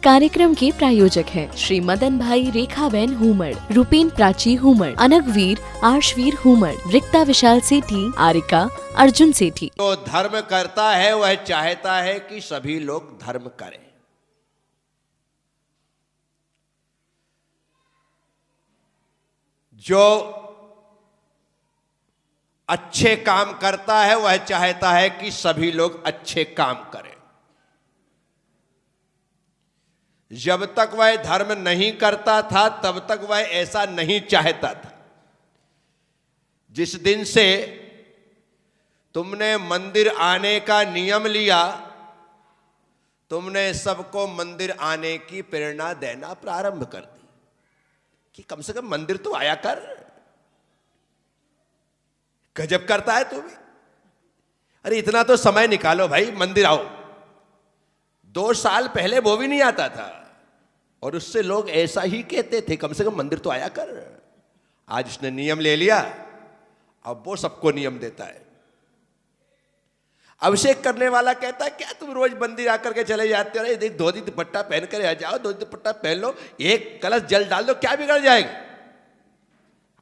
कार्यक्रम के प्रायोजक हैं श्री मदन भाई रेखाबेन हुमड़, रूपेन प्राची हुमड़, अनगवीर आर्शवीर हुमड़, रिक्ता विशाल सेठी, आरिका अर्जुन सेठी। जो धर्म करता है वह चाहता है कि सभी लोग धर्म करें। जो अच्छे काम करता है वह चाहता है कि सभी लोग अच्छे काम करें। जब तक वह धर्म नहीं करता था तब तक वह ऐसा नहीं चाहता था। जिस दिन से तुमने मंदिर आने का नियम लिया, तुमने सबको मंदिर आने की प्रेरणा देना प्रारंभ कर दी कि कम से कम मंदिर तो आया कर। गजब करता है तू भी। अरे इतना तो समय निकालो भाई, मंदिर आओ। 2 साल पहले वो भी नहीं आता था और उससे लोग ऐसा ही कहते थे, कम से कम मंदिर तो आया कर। आज उसने नियम ले लिया, अब वो सबको नियम देता है। अभिषेक करने वाला कहता है क्या तुम रोज मंदिर आकर के चले जाते हो? अरे देख, धोती दुपट्टा पहन कर आ जाओ, धोती दुपट्टा पहन लो, एक कलश जल डाल दो, क्या बिगड़ जाएगा?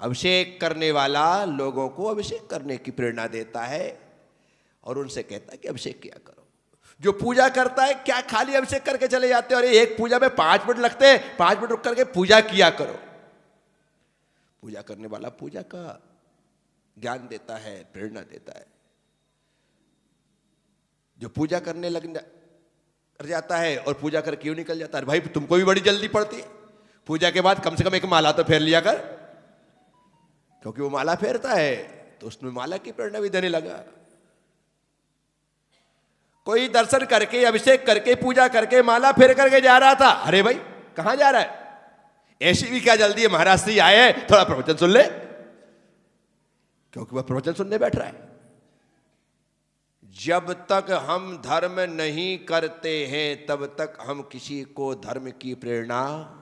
अभिषेक करने वाला लोगों को अभिषेक करने की प्रेरणा देता है और उनसे कहता है कि अभिषेक किया करो। जो पूजा करता है क्या खाली अभिषेक करके चले जाते हो? अरे एक पूजा में 5 मिनट लगते हैं, 5 मिनट रुक करके पूजा किया करो। पूजा करने वाला पूजा का ज्ञान देता है, प्रेरणा देता है। जो पूजा करने कर जाता है और पूजा कर क्यों निकल जाता है? भाई तुमको भी बड़ी जल्दी पड़ती है, पूजा के बाद कम से कम एक माला तो फेर लिया कर। क्योंकि वो माला फेरता है तो उसमें माला की प्रेरणा भी देने लगा। कोई दर्शन करके, अभिषेक करके, पूजा करके, माला फेर करके जा रहा था। अरे भाई कहां जा रहा है? ऐसी भी क्या जल्दी है, महाराज श्री आए हैं, थोड़ा प्रवचन सुन ले। क्योंकि वह प्रवचन सुनने बैठ रहा है। जब तक हम धर्म नहीं करते हैं तब तक हम किसी को धर्म की प्रेरणा।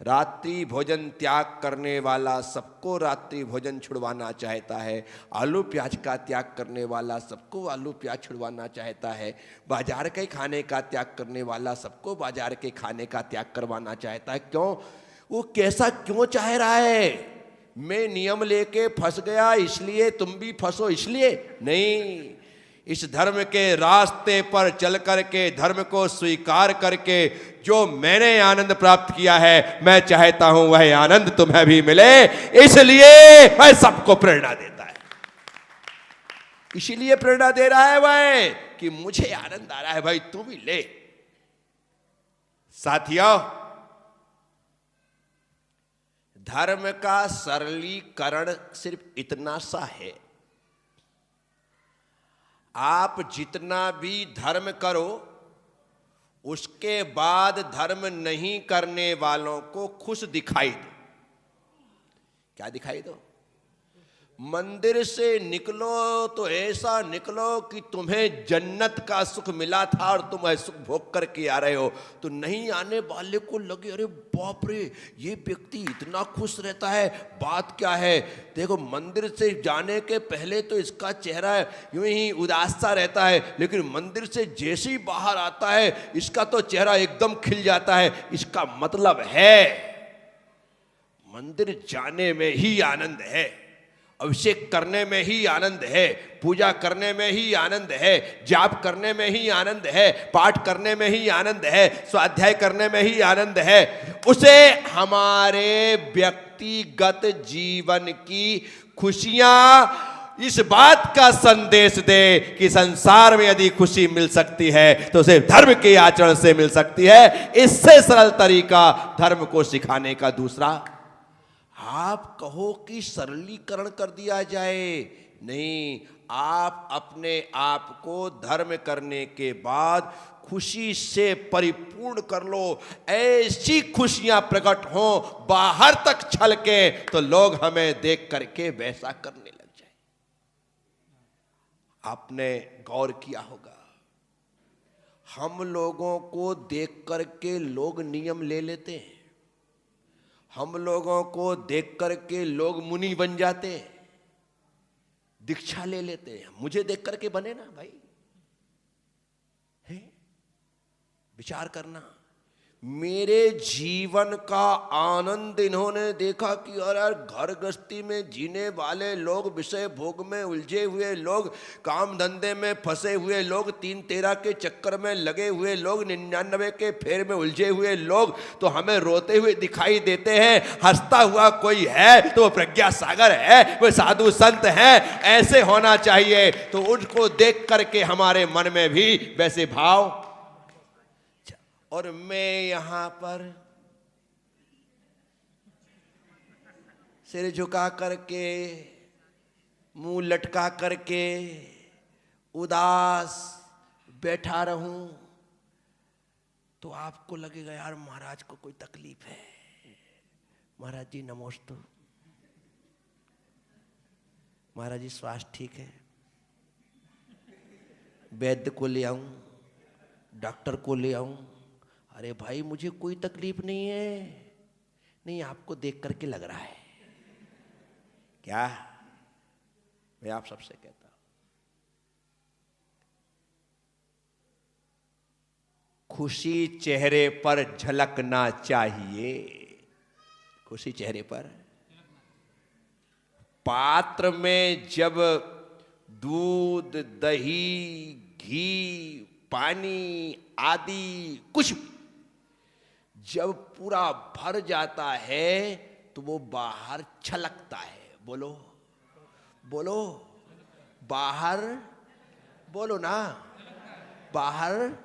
रात्रि भोजन त्याग करने वाला सबको रात्रि भोजन छुड़वाना चाहता है। आलू प्याज का त्याग करने वाला सबको आलू प्याज छुड़वाना चाहता है। बाजार के खाने का त्याग करने वाला सबको बाजार के खाने का त्याग करवाना चाहता है। क्यों? वो कैसा क्यों चाह रहा है? मैं नियम लेके फंस गया इसलिए तुम भी फंसो इसलिए नहीं। इस धर्म के रास्ते पर चल करके, धर्म को स्वीकार करके जो मैंने आनंद प्राप्त किया है, मैं चाहता हूं वह आनंद तुम्हें भी मिले, इसलिए वह सबको प्रेरणा देता है। इसीलिए प्रेरणा दे रहा है वह कि मुझे आनंद आ रहा है, भाई तू भी ले। साथियों, धर्म का सरलीकरण सिर्फ इतना सा है, आप जितना भी धर्म करो उसके बाद धर्म नहीं करने वालों को खुश दिखाई दो। क्या दिखाई दो? मंदिर से निकलो तो ऐसा निकलो कि तुम्हें जन्नत का सुख मिला था और तुम वह सुख भोग करके आ रहे हो। तो नहीं आने वाले को लगे अरे बाप रे, ये व्यक्ति इतना खुश रहता है, बात क्या है? देखो, मंदिर से जाने के पहले तो इसका चेहरा यूं ही उदास सा रहता है, लेकिन मंदिर से जैसे ही बाहर आता है इसका तो चेहरा एकदम खिल जाता है। इसका मतलब है मंदिर जाने में ही आनंद है, अभिषेक करने में ही आनंद है, पूजा करने में ही आनंद है, जाप करने में ही आनंद है, पाठ करने में ही आनंद है, स्वाध्याय करने में ही आनंद है। उसे हमारे व्यक्तिगत जीवन की खुशियां इस बात का संदेश दे कि संसार में यदि खुशी मिल सकती है तो सिर्फ धर्म के आचरण से मिल सकती है। इससे सरल तरीका धर्म को सिखाने का दूसरा। आप कहो कि सरलीकरण कर दिया जाए, नहीं, आप अपने आप को धर्म करने के बाद खुशी से परिपूर्ण कर लो। ऐसी खुशियां प्रकट हो बाहर तक छलके तो लोग हमें देख करके वैसा करने लग जाए। आपने गौर किया होगा, हम लोगों को देख करके लोग नियम ले लेते हैं, हम लोगों को देख करके लोग मुनि बन जाते हैं, दीक्षा ले लेते हैं। मुझे देख करके बने ना भाई, है? विचार करना। मेरे जीवन का आनंद इन्होंने देखा कि यार घर गृहस्थी में जीने वाले लोग, विषय भोग में उलझे हुए लोग, काम धंधे में फंसे हुए लोग, 3-13 के चक्कर में लगे हुए लोग, 99 के फेर में उलझे हुए लोग तो हमें रोते हुए दिखाई देते हैं। हंसता हुआ कोई है तो वो प्रज्ञा सागर है, वो साधु संत हैं, ऐसे होना चाहिए। तो उनको देख करके हमारे मन में भी वैसे भाव। और मैं यहां पर सिर झुका करके, मुंह लटका करके उदास बैठा रहूं तो आपको लगेगा यार महाराज को कोई तकलीफ है। महाराज जी नमोस्तु। महाराज जी स्वास्थ्य ठीक है? वैद्य को ले आऊं, डॉक्टर को ले आऊं? अरे भाई मुझे कोई तकलीफ नहीं है। नहीं, आपको देख करके लग रहा है क्या? मैं आप सबसे कहता हूं, खुशी चेहरे पर झलकना चाहिए। खुशी चेहरे पर। पात्र में जब दूध, दही, घी, पानी आदि कुछ जब पूरा भर जाता है तो वो बाहर छलकता है। बोलो बोलो, बाहर बोलो ना, बाहर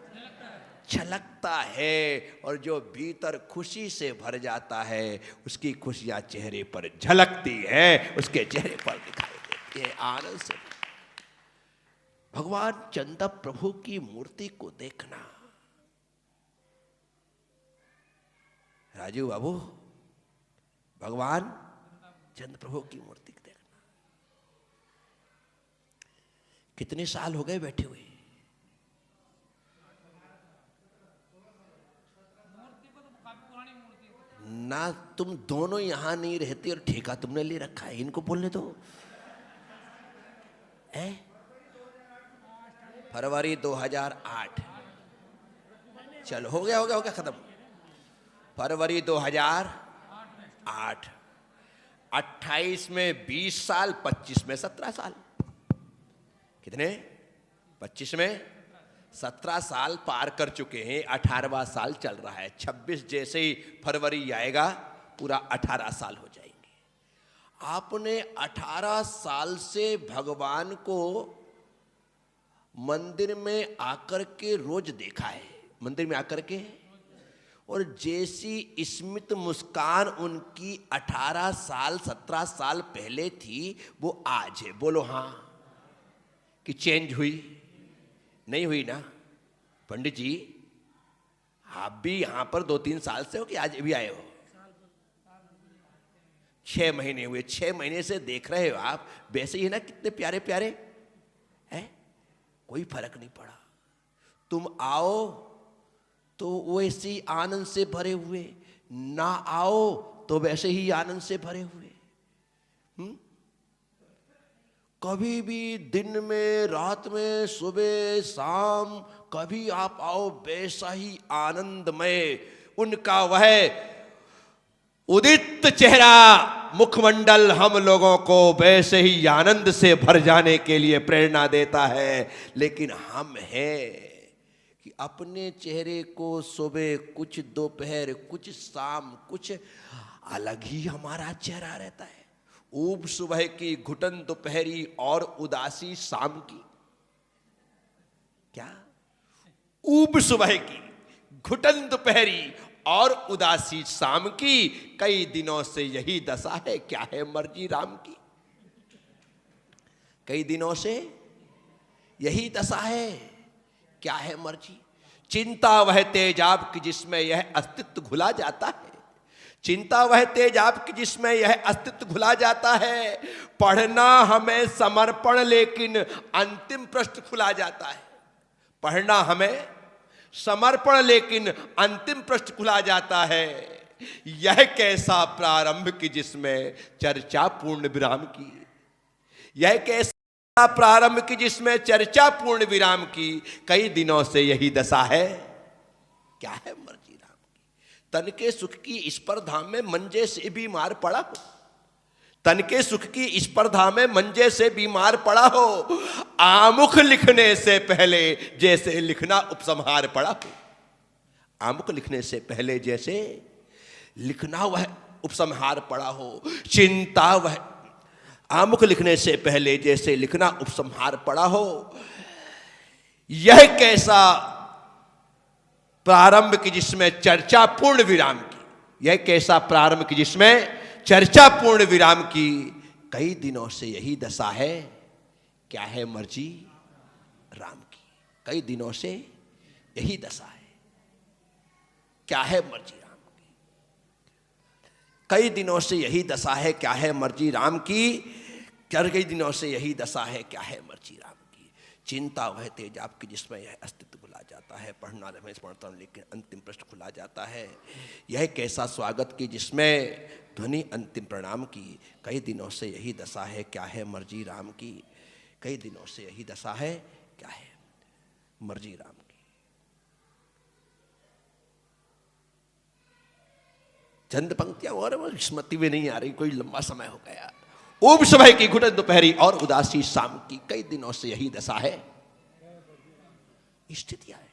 छलकता है। और जो भीतर खुशी से भर जाता है उसकी खुशियां चेहरे पर झलकती हैं, उसके चेहरे पर दिखाई देती है आनंद से। भगवान चंदा प्रभु की मूर्ति को देखना। राजू बाबू, भगवान चंद्र प्रभु की मूर्ति देखना। कितने साल हो गए बैठे हुए? ना तुम दोनों यहां नहीं रहते और ठेका तुमने ले रखा है। इनको बोलने दो। फरवरी 2008। चलो हो गया खत्म। फरवरी 2008। 28 में 20 साल, 25 में 17 साल। कितने? 25 में 17 साल पार कर चुके हैं। 18वां साल चल रहा है। 26 जैसे ही फरवरी आएगा पूरा 18 साल हो जाएंगे। आपने 18 साल से भगवान को मंदिर में आकर के रोज देखा है। मंदिर में आकर के, और जैसी स्मित मुस्कान उनकी 18 साल 17 साल पहले थी वो आज है। बोलो हाँ कि चेंज हुई? नहीं हुई ना? पंडित जी आप भी यहां पर 2-3 साल से हो कि आज भी आए हो? 6 महीने हुए। 6 महीने से देख रहे हो आप, वैसे ही है ना? कितने प्यारे प्यारे हैं, कोई फर्क नहीं पड़ा। तुम आओ तो वैसे ही आनंद से भरे हुए, ना आओ तो वैसे ही आनंद से भरे हुए। कभी भी दिन में, रात में, सुबह शाम, कभी आप आओ वैसा ही आनंदमय उनका वह उदित चेहरा, मुखमंडल हम लोगों को वैसे ही आनंद से भर जाने के लिए प्रेरणा देता है। लेकिन हम हैं कि अपने चेहरे को सुबह कुछ, दोपहर कुछ, शाम कुछ, अलग ही हमारा चेहरा रहता है। ऊब सुबह की, घुटन दोपहरी और उदासी शाम की। क्या? ऊब सुबह की, घुटन दोपहरी और उदासी शाम की। कई दिनों से यही दशा है। क्या है मर्जी राम की? कई दिनों से यही दशा है। क्या है मर्जी? चिंता वह तेज आपकी जिसमें यह अस्तित्व घुला जाता है। चिंता वह तेज आपकी जिसमें यह अस्तित्व घुला जाता है। पढ़ना हमें समर्पण लेकिन अंतिम पृष्ठ खुला जाता है। पढ़ना हमें समर्पण लेकिन अंतिम पृष्ठ खुला जाता है। यह कैसा प्रारंभ की जिसमें चर्चा पूर्ण विराम की। यह कैसा प्रारंभ की जिसमें चर्चा पूर्ण विराम की। कई दिनों से यही दशा है। क्या है मर्जी राम की? तन के सुख की स्पर्धा में मंजे से बीमार पड़ा हो, तन के सुख की स्पर्धा में मंजे से बीमार पड़ा हो, आमुख लिखने से पहले जैसे लिखना उपसंहार पड़ा हो। आमुख लिखने से पहले जैसे लिखना वह उपसंहार पड़ा हो, चिंता वह आमुख लिखने से पहले जैसे लिखना उपसंहार पड़ा हो। यह कैसा प्रारंभ की जिसमें चर्चा पूर्ण विराम की, यह कैसा प्रारंभ की जिसमें चर्चा पूर्ण विराम की। कई दिनों से यही दशा है, क्या है मर्जी राम की। कई दिनों से यही दशा है, क्या है मर्जी राम की। कई दिनों से यही दशा है, क्या है मर्जी राम की। कई दिनों से यही दशा है, क्या है मर्जी राम की। चिंता वह तेज आपकी जिसमें यह अस्तित्व भुला जाता है, पढ़ना रमें स्मरणता लेकिन अंतिम प्रश्न खुला जाता है। यह कैसा स्वागत की जिसमें ध्वनि अंतिम प्रणाम की। कई दिनों से यही दशा है, क्या है मर्जी राम की। कई दिनों से यही दशा है, क्या है मर्जी राम की। चंद पंक्तियां और स्मृति में नहीं आ रही, कोई लंबा समय हो गया। ऊब समय की घुटन दोपहरी और उदासी शाम की। कई दिनों से यही दशा है, स्थितियां है।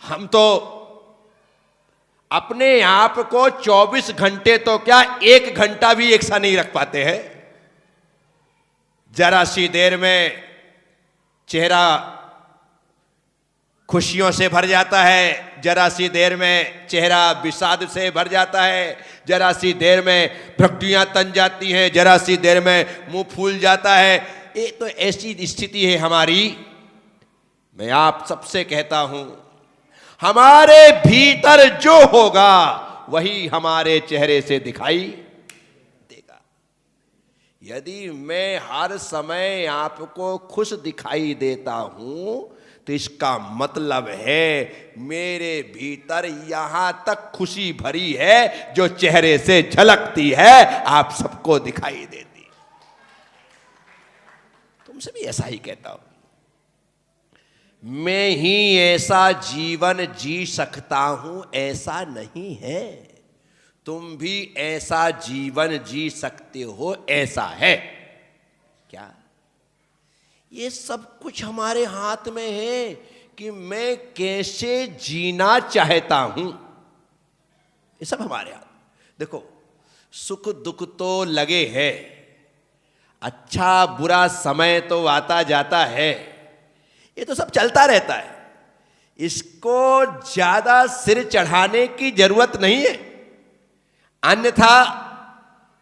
हम तो अपने आप को 24 घंटे तो क्या 1 घंटा भी एक सा नहीं रख पाते हैं। जरा सी देर में चेहरा खुशियों से भर जाता है, जरा सी देर में चेहरा विषाद से भर जाता है, जरा सी देर में भ्रकुटियां तन जाती हैं, जरा सी देर में मुंह फूल जाता है। ये तो ऐसी स्थिति है हमारी। मैं आप सबसे कहता हूं, हमारे भीतर जो होगा वही हमारे चेहरे से दिखाई देगा। यदि मैं हर समय आपको खुश दिखाई देता हूं तो इसका मतलब है मेरे भीतर यहां तक खुशी भरी है जो चेहरे से झलकती है, आप सबको दिखाई देती। तुमसे भी ऐसा ही कहता हूं। मैं ही ऐसा जीवन जी सकता हूं ऐसा नहीं है, तुम भी ऐसा जीवन जी सकते हो ऐसा है। क्या ये सब कुछ हमारे हाथ में है कि मैं कैसे जीना चाहता हूं। ये सब हमारे हाथ। देखो, सुख दुख तो लगे है, अच्छा बुरा समय तो आता जाता है, ये तो सब चलता रहता है। इसको ज्यादा सिर चढ़ाने की जरूरत नहीं है, अन्यथा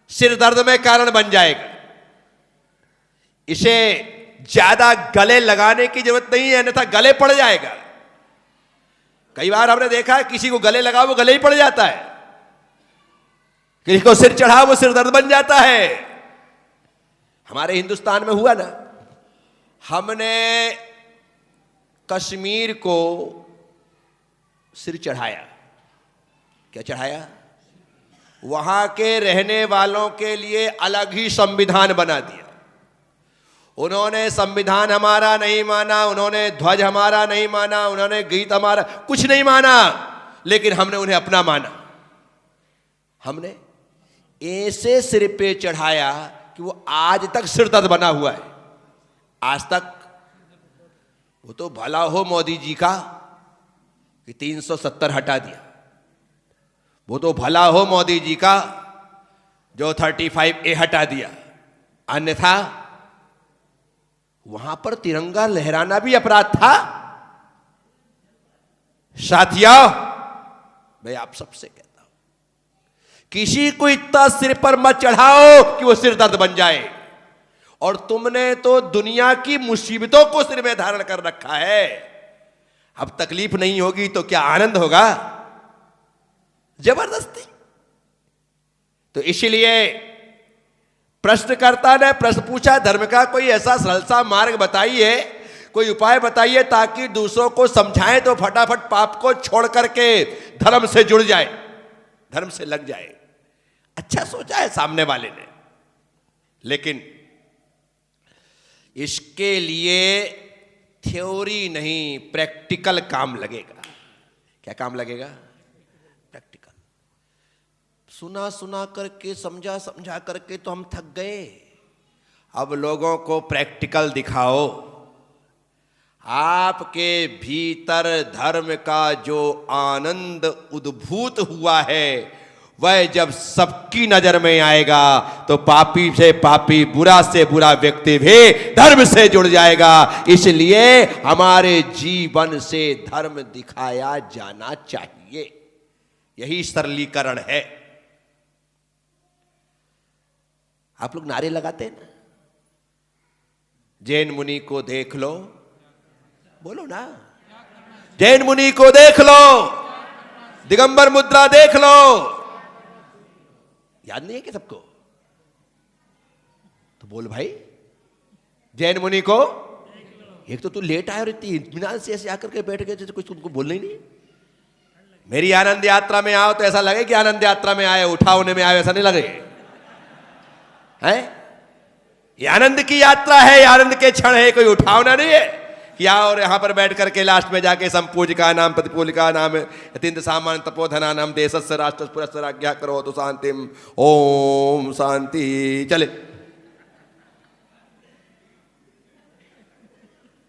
सिर दर्द में कारण बन जाएगा। इसे ज्यादा गले लगाने की जरूरत नहीं है, अन्यथा गले पड़ जाएगा। कई बार हमने देखा है किसी को गले लगाओ वो गले ही पड़ जाता है, किसी को सिर चढ़ाओ वो सिर दर्द बन जाता है। हमारे हिंदुस्तान में हुआ ना, हमने कश्मीर को सिर चढ़ाया। क्या चढ़ाया? वहां के रहने वालों के लिए अलग ही संविधान बना दिया। उन्होंने संविधान हमारा नहीं माना, उन्होंने ध्वज हमारा नहीं माना, उन्होंने गीत हमारा कुछ नहीं माना, लेकिन हमने उन्हें अपना माना। हमने ऐसे सिर पे चढ़ाया कि वो आज तक सिर दर्द बना हुआ है। आज तक वो तो भला हो मोदी जी का कि 370 हटा दिया, वो तो भला हो मोदी जी का जो 35A हटा दिया, अन्यथा वहां पर तिरंगा लहराना भी अपराध था। साथियों, मैं आप सबसे कहता हूं, किसी को इतना सिर पर मत चढ़ाओ कि वो सिर दर्द बन जाए। और तुमने तो दुनिया की मुसीबतों को सिर में धारण कर रखा है, अब तकलीफ नहीं होगी तो क्या आनंद होगा? जबरदस्ती। तो इसलिए प्रश्नकर्ता ने प्रश्न पूछा, धर्म का कोई ऐसा सरल सा मार्ग बताइए, कोई उपाय बताइए ताकि दूसरों को समझाएं तो फटाफट पाप को छोड़ करके धर्म से जुड़ जाए, धर्म से लग जाए। अच्छा सोचा है सामने वाले ने, लेकिन इसके लिए थ्योरी नहीं, प्रैक्टिकल काम लगेगा। क्या काम लगेगा? प्रैक्टिकल। सुना सुना करके, समझा समझा करके तो हम थक गए। अब लोगों को प्रैक्टिकल दिखाओ। आपके भीतर धर्म का जो आनंद उद्भूत हुआ है, वह जब सबकी नजर में आएगा तो पापी से पापी, बुरा से बुरा व्यक्ति भी धर्म से जुड़ जाएगा। इसलिए हमारे जीवन से धर्म दिखाया जाना चाहिए। यही सरलीकरण है। आप लोग नारे लगाते हैं ना, जैन मुनि को देख लो, बोलो ना, जैन मुनि को देख लो, दिगंबर मुद्रा देख लो। याद नहीं है कि सबको? तो बोल भाई, जैन मुनि को। एक तो तू लेट आया और इतनी इत्मीनान से ऐसे आकर के बैठ गए जैसे कुछ तुमको बोलना ही नहीं। मेरी आनंद यात्रा में आओ तो ऐसा लगे कि आनंद यात्रा में आए, उठाने में आए, ऐसा नहीं लगे है। ये आनंद की यात्रा है, ये आनंद के क्षण है, कोई उठावना नहीं है कि आओ और यहां पर बैठ करके लास्ट में जाके संपूजिका नाम प्रतिपूलिका नाम अत्यंत सामान्य तपोधना नाम देशस्य राष्ट्र पुरस्तर आज्ञा करो तो शांतिम ओम शांति चले।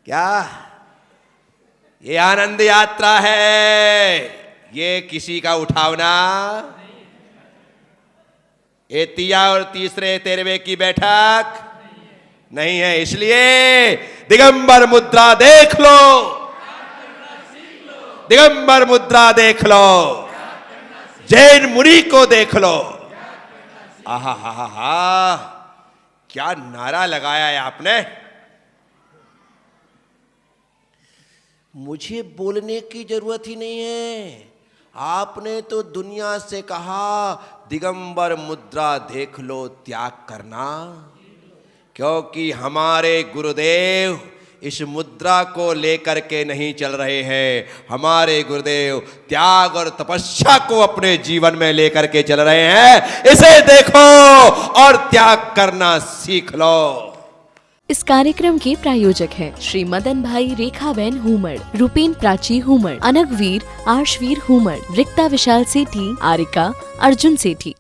क्या ये आनंद यात्रा है? ये किसी का उठावना, ये तिया और तीसरे तेरहवें की बैठक नहीं है। इसलिए दिगंबर मुद्रा देख लो, दिगंबर मुद्रा देख लो, जैन मुनि को देख लो। आहा हा हा हा, क्या नारा लगाया है आपने। मुझे बोलने की जरूरत ही नहीं है, आपने तो दुनिया से कहा दिगंबर मुद्रा देख लो, त्याग करना। क्योंकि हमारे गुरुदेव इस मुद्रा को लेकर के नहीं चल रहे हैं, हमारे गुरुदेव त्याग और तपस्या को अपने जीवन में लेकर के चल रहे हैं। इसे देखो और त्याग करना सीख लो। इस कार्यक्रम के प्रायोजक हैं श्री मदन भाई रेखाबेन हुमड़, रूपेन प्राची हुमड़, अनगवीर आर्शवीर हुमड़, रिक्ता विशाल सेठी, आरिका अर्जुन सेठी।